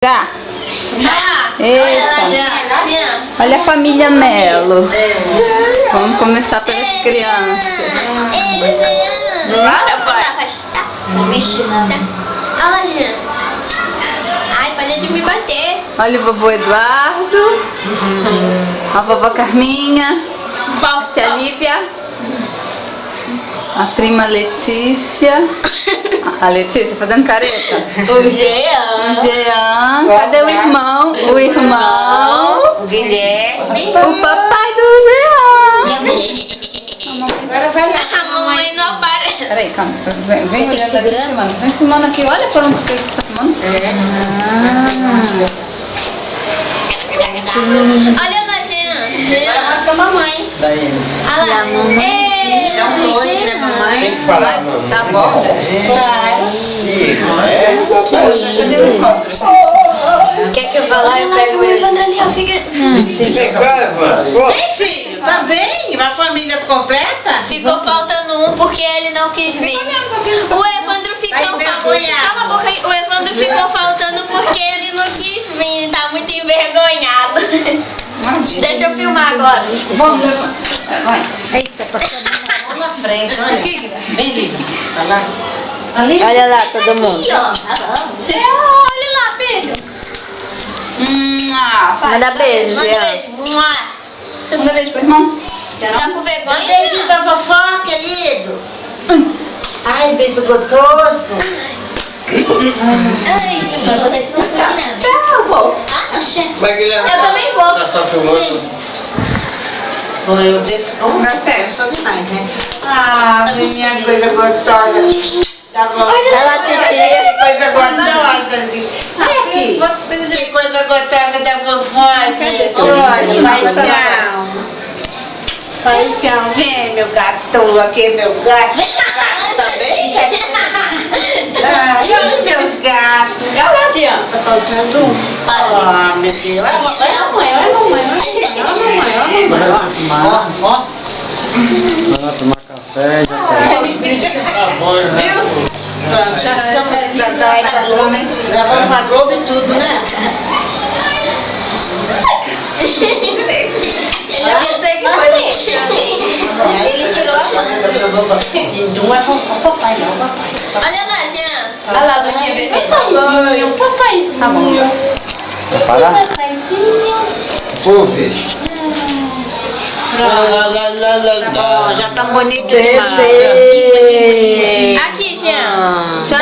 Já? Eita! Olha a família Melo. Vamos começar pelas crianças. Ai, para de me bater. Olha o vovô Eduardo. A vovó Carminha. A tia Lívia. A prima Letícia. A Letícia fazendo careta. O Jean. O Jean. Cadê o irmão? O irmão. O Guilherme. O papai do Jean. Agora vai lá. A mamãe não aparece. Peraí, calma. Vem olhando ali filmando. Vem filmando aqui. Olha por onde você está filmando. Olha lá, Jean. Agora mostra a mamãe. Daí. Olha lá. É um dois, né, mamãe? Tem que falar, mamãe. Tá bom, gente? Claro. Cadê o encontro, gente? Quer que eu vá lá e pego ele? Ei, filho, tá bem? Uma família completa? Ficou faltando um porque ele não quis vir. O Evandro ficou Cala a boca aí. O Evandro ficou faltando porque ele não quis vir. Tá muito envergonhado. Deixa eu filmar agora. Vamos levar. Vai. Eita, passando na frente. Olha aqui, vem, Lívia. Tá lá. Ali? Olha lá, todo mundo. Aqui, ó. Olha lá, filho. Manda beijo, Manda Jean. beijo. Mua. Manda beijo pro irmão. Tá com vergonha? Um beijo pra vovó, querido. Ai, beijo gostoso. Ai, eu vou deixar não aqui não. Tchau, vó. Ah, não, gente. Mas Guilherme, Eu também vou. tá só filmando? Foi eu sou demais, né? Ah, minha coisa gostosa. Tá bom. Ela te tira. Coisa gostosa. Olha aqui. Que coisa gostosa da vovó, gente. Olha, paixão. Paixão, vem, meu gato. Aqui, meu gato. Gato também. E olha meus gatos. Olha lá, Jean. Tá faltando um. Ah, meu Deus. Olha a mamãe, olha a mamãe, olha a mamãe. Vai você filmar. Ó. Vai lá tomar café, já tá. Tá bom, já. Já estamos gravando pra Globo e tudo, né? Ele tirou a manga. Não é com o papai, não, papai. Olha lá, Jean. Olha lá, Luquinha vermelha. Papaizinho. Tá bom. Vai parar? Pô, bicho. Já tá bonito demais. Aqui, Jean. Dá